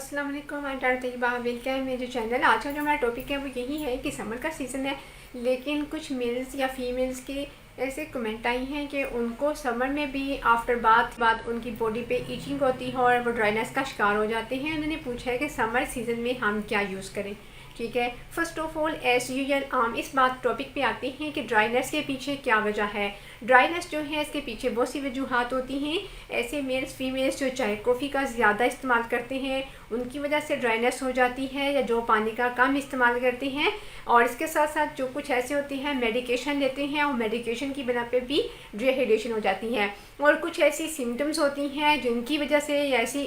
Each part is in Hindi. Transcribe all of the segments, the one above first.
अस्सलाम वालेकुम, मैं डॉक्टर तैयबा। वेलकम है मेरे चैनल। आज का जो हमारा टॉपिक है वो यही है कि समर का सीज़न है, लेकिन कुछ मेल्स या फीमेल्स की ऐसे कमेंट आई हैं कि उनको समर में भी आफ्टर बात उनकी बॉडी पे इचिंग होती है और वो ड्राइनेस का शिकार हो जाते हैं। उन्होंने पूछा है कि समर सीज़न में हम क्या यूज़ करें। ठीक है, first of all as usual हम इस बात टॉपिक पे आते हैं कि ड्राइनेस के पीछे क्या वजह है। ड्राइनेस जो है इसके पीछे बहुत सी वजूहत होती हैं। ऐसे मेल्स फीमेल्स जो चाय कॉफ़ी का ज़्यादा इस्तेमाल करते हैं उनकी वजह से ड्राइनेस हो जाती है, या जो पानी का कम इस्तेमाल करते हैं। और इसके साथ साथ जो कुछ ऐसे होते हैं मेडिकेशन लेते हैं और मेडिकेशन की बिना पे भी डिहाइड्रेशन हो जाती है। और कुछ ऐसी सिम्टम्स होती हैं जिनकी वजह से, या ऐसी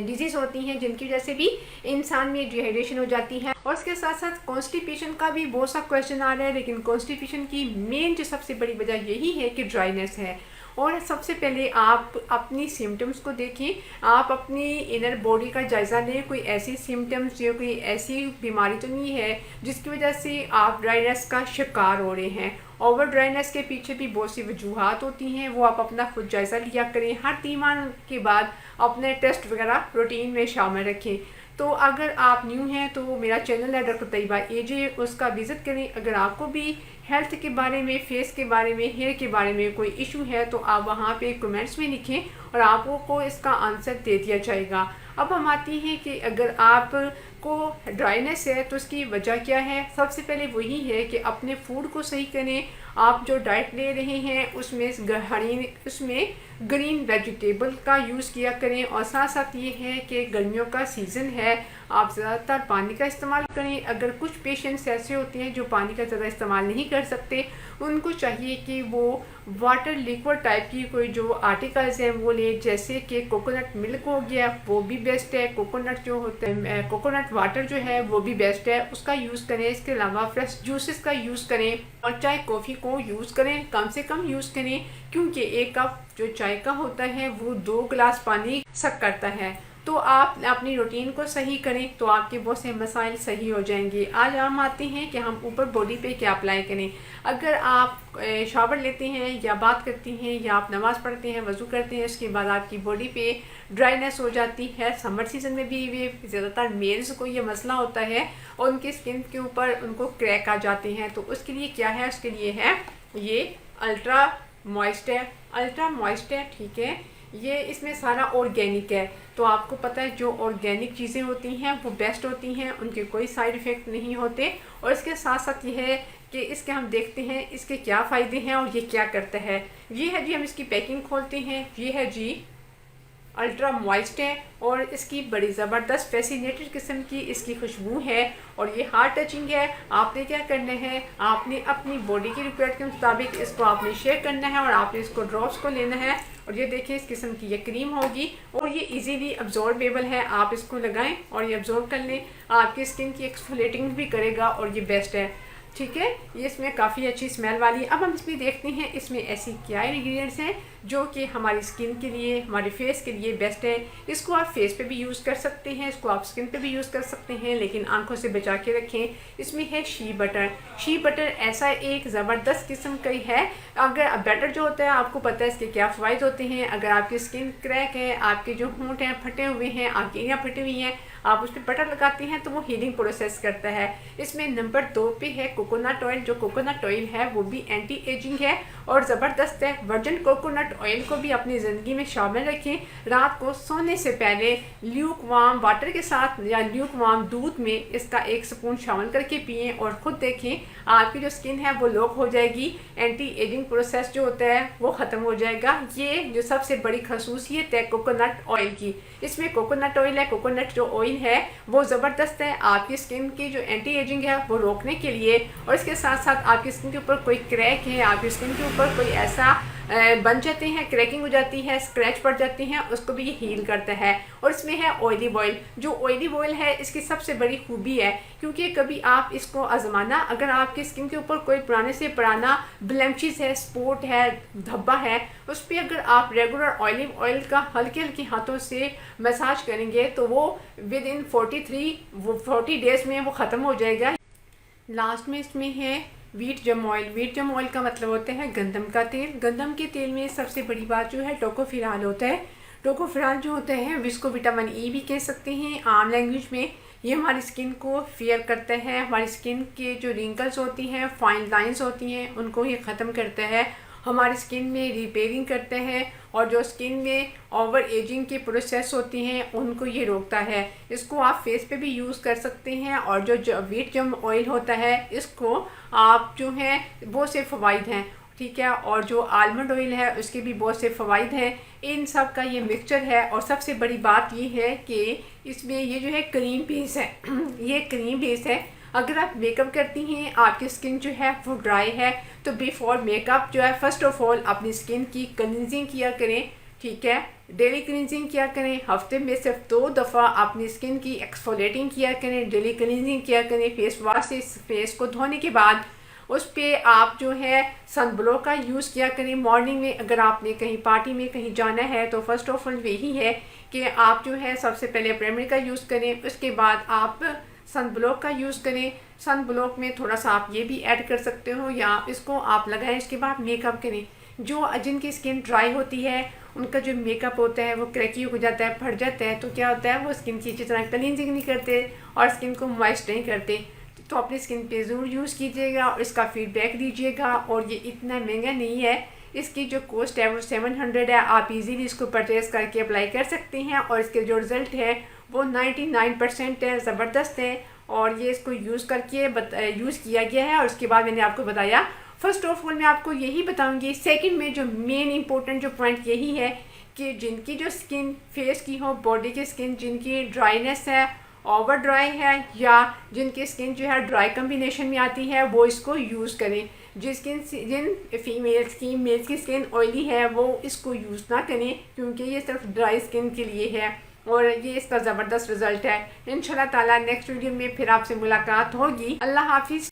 डिजीज़ होती हैं जिनकी वजह से भी इंसान में डिहाइड्रेशन हो जाती है। और इसके साथ साथ कॉन्स्टिपेशन का भी बहुत सा क्वेश्चन आ रहा है, लेकिन कॉन्स्टिपेशन की मेन जो सबसे बड़ी वजह यही है कि ड्राइनेस है। और सबसे पहले आप अपनी सिम्टम्स को देखें, आप अपनी इनर बॉडी का जायज़ा लें। कोई ऐसी सिम्टम्स या कोई ऐसी बीमारी तो नहीं है जिसकी वजह से आप ड्राइनेस का शिकार हो रहे हैं। ओवर ड्राइनेस के पीछे भी बहुत सी वजूहत होती हैं, वो आप अपना खुद जायज़ा लिया करें। हर 3 माह के बाद अपने टेस्ट वगैरह रूटीन में शामिल रखें। तो अगर आप न्यू हैं तो मेरा चैनल है डॉक्टर तैयबा एजे, उसका विज़िट करें। अगर आपको भी हेल्थ के बारे में, फेस के बारे में, हेयर के बारे में कोई इशू है तो आप वहाँ पे कमेंट्स में लिखें और आपको इसका आंसर दे दिया जाएगा। अब हम आती हैं कि अगर आपको ड्राइनेस है तो उसकी वजह क्या है। सबसे पहले वही है कि अपने फूड को सही करें। आप जो डाइट ले रहे हैं उसमें ग्रीन वेजिटेबल का यूज़ किया करें। और साथ साथ ये है कि गर्मियों का सीज़न है, आप ज़्यादातर पानी का इस्तेमाल करें। अगर कुछ पेशेंट्स ऐसे होते हैं जो पानी का ज़्यादा इस्तेमाल नहीं कर सकते, उनको चाहिए कि वो वाटर लिक्विड टाइप की कोई जो आर्टिकल्स हैं वो लें, जैसे कि कोकोनट मिल्क हो गया, वो भी बेस्ट है। कोकोनट जो होता है, कोकोनट वाटर जो है वो भी बेस्ट है, उसका यूज़ करें। इसके अलावा फ्रेश जूसेस का यूज़ करें और चाय कॉफ़ी को यूज़ करें, कम से कम यूज़ करें, क्योंकि 1 कप जो चाय का होता है वो 2 गिलास पानी सक करता है। तो आप अपनी रूटीन को सही करें तो आपके बहुत से मसाइल सही हो जाएंगे। आज हम आते हैं कि हम ऊपर बॉडी पे क्या अप्लाई करें। अगर आप शावर लेते हैं या बात करती हैं या आप नमाज़ पढ़ते हैं, वज़ू करते हैं, उसके बाद आपकी बॉडी पे ड्राइनेस हो जाती है। समर सीज़न में भी ये ज़्यादातर मेल्स को ये मसला होता है और उनकी स्किन के ऊपर उनको क्रैक आ जाते हैं। तो उसके लिए क्या है, उसके लिए है ये अल्ट्रा मॉइस्ट है। ठीक है, ये इसमें सारा ऑर्गेनिक है। तो आपको पता है जो ऑर्गेनिक चीज़ें होती हैं वो बेस्ट होती हैं, उनके कोई साइड इफ़ेक्ट नहीं होते। और इसके साथ साथ ये है कि इसके हम देखते हैं इसके क्या फ़ायदे हैं और ये क्या करता है। ये है जी, हम इसकी पैकिंग खोलते हैं। ये है जी अल्ट्रा मॉइस्ट है और इसकी बड़ी ज़बरदस्त फैसिनेटेड किस्म की इसकी खुशबू है और ये हार्ट टचिंग है। आपने क्या करना है, आपने अपनी बॉडी की रिक्वायरमेंट के मुताबिक इसको आपने शेयर करना है और आपने इसको ड्रॉप्स को लेना है। और ये देखिए इस किस्म की ये क्रीम होगी और ये इजीली अब्जॉर्बेबल है। आप इसको लगाएं और ये अब्जॉर्ब कर लें, आपकी स्किन की एक्सफोलिएटिंग भी करेगा और ये बेस्ट है। ठीक है, ये इसमें काफ़ी अच्छी स्मेल वाली है। अब हम इसमें देखते हैं इसमें ऐसी क्या इंग्रेडिएंट्स हैं जो कि हमारी स्किन के लिए, हमारे फेस के लिए बेस्ट है। इसको आप फेस पे भी यूज़ कर सकते हैं, इसको आप स्किन पे भी यूज़ कर सकते हैं, लेकिन आंखों से बचा के रखें। इसमें है शी बटर ऐसा एक ज़बरदस्त किस्म का ही है। अगर बटर जो होता है आपको पता है इसके क्या फ़वाइद होते हैं। अगर आपकी स्किन क्रैक है, आपके जो होंठ हैं फटे हुए हैं, आंखें फटी हुई हैं, आप उस पर बटर लगाते हैं तो वो हीलिंग प्रोसेस करता है। इसमें नंबर 2 पे है कोकोनट ऑयल। जो कोकोनट ऑयल है वो भी एंटी एजिंग है और ज़बरदस्त है। वर्जिन कोकोनट ऑयल को भी अपनी ज़िंदगी में शामिल रखें। रात को सोने से पहले ल्यूक वार्म वाटर के साथ या ल्यूक वार्म दूध में इसका 1 स्पून शामिल करके पिएं और ख़ुद देखें आपकी जो स्किन है वो लॉक हो जाएगी। एंटी एजिंग प्रोसेस जो होता है वो ख़त्म हो जाएगा। ये जो सबसे बड़ी खसूसियत है कोकोनट ऑयल की, इसमें कोकोनट ऑयल है। कोकोनट जो ऑयल है वो ज़बरदस्त है आपकी स्किन की जो एंटी एजिंग है वो रोकने के लिए। और इसके साथ साथ आपकी स्किन के ऊपर कोई क्रैक है, आपकी स्किन के ऊपर कोई ऐसा बन जाते हैं, क्रैकिंग हो जाती है, स्क्रैच पड़ जाती हैं, उसको भी ये हील करता है। और इसमें है ऑयलिव ऑयल। जो ऑयलिव ऑयल है इसकी सबसे बड़ी खूबी है क्योंकि कभी आप इसको आजमाना, अगर आपकी स्किन के ऊपर कोई पुराने से पुराना ब्लेमिशेस है, स्पॉट है, धब्बा है, उस पर अगर आप रेगुलर ऑयलिव ऑयल का हल्के हल्के हाथों से मसाज करेंगे तो वो विद इन 40 डेज़ में वो ख़त्म हो जाएगा। लास्ट में इसमें है वीट जम ऑयल का मतलब होता है गंदम का तेल। गंदम के तेल में सबसे बड़ी बात जो है टोकोफिराल होता है। टोकोफेरॉल जो होता है इसको विटामिन ई भी कह सकते हैं आम लैंग्वेज में। ये हमारी स्किन को फेयर करता है, हमारी स्किन के जो रिंकल्स होती हैं, फाइन लाइंस होती हैं, उनको ये ख़त्म करता है, हमारी स्किन में रिपेयरिंग करता है, और जो स्किन में ओवर एजिंग के प्रोसेस होती हैं उनको ये रोकता है। इसको आप फेस पे भी यूज़ कर सकते हैं। और जो व्हीट जम ऑयल होता है इसको आप जो है बहुत से फ़वाइद हैं, ठीक है। और जो आलमंड ऑयल है उसके भी बहुत से फ़वाइद हैं। इन सब का ये मिक्सचर है। और सबसे बड़ी बात ये है कि इसमें ये जो है क्रीम बेस है ये क्रीम बेस है। अगर आप मेकअप करती हैं, आपकी स्किन जो है वो ड्राई है, तो बिफोर मेकअप जो है फर्स्ट ऑफ ऑल अपनी स्किन की क्लींजिंग किया करें, ठीक है। डेली क्लींजिंग किया करें, हफ्ते में सिर्फ 2 दफ़ा अपनी स्किन की एक्सफोलिएटिंग किया करें, डेली क्लींजिंग किया करें। फेस वॉश से फेस को धोने के बाद उस पर आप जो है सन ब्लॉक का यूज़ किया करें। मॉर्निंग में अगर आपने कहीं पार्टी में कहीं जाना है तो फर्स्ट ऑफ ऑल यही है कि आप जो है सबसे पहले प्राइमर का यूज़ करें, उसके बाद आप सन ब्लॉक का यूज़ करें। सन ब्लॉक में थोड़ा सा आप ये भी ऐड कर सकते हो या इसको आप लगाएं, इसके बाद मेकअप करें। जो जिनकी स्किन ड्राई होती है उनका जो मेकअप होता है वो क्रैकी हो जाता है, फट जाता है, तो क्या होता है वो स्किन की अच्छी तरह क्लींजिंग नहीं करते और स्किन को मॉइस्ट नहीं करते। तो अपनी स्किन पे ज़रूर यूज़ कीजिएगा और इसका फीडबैक दीजिएगा। और ये इतना महंगा नहीं है, इसकी जो कॉस्ट है वो 700 है। आप इजीली इसको परचेज़ करके अप्लाई कर सकते हैं और इसके जो रिज़ल्ट है वो 99% है, ज़बरदस्त है। और ये इसको यूज़ करके यूज़ किया गया है और उसके बाद मैंने आपको बताया। फर्स्ट ऑफ ऑल मैं आपको यही बताऊंगी, सेकंड में जो मेन इंपॉर्टेंट जो पॉइंट यही है कि जिनकी जो स्किन फेस की हो, बॉडी की स्किन जिनकी ड्राइनेस है, ओवर ड्राई है, या जिनकी स्किन जो है ड्राई कम्बिनेशन में आती है, वो इसको यूज़ करें। जिन मेल्स की स्किन ऑयली है वो इसको यूज़ ना करें, क्योंकि ये सिर्फ ड्राई स्किन के लिए है और ये इसका ज़बरदस्त रिज़ल्ट है। इंशाल्लाह ताला नेक्स्ट वीडियो में फिर आपसे मुलाकात होगी। अल्लाह हाफिज़।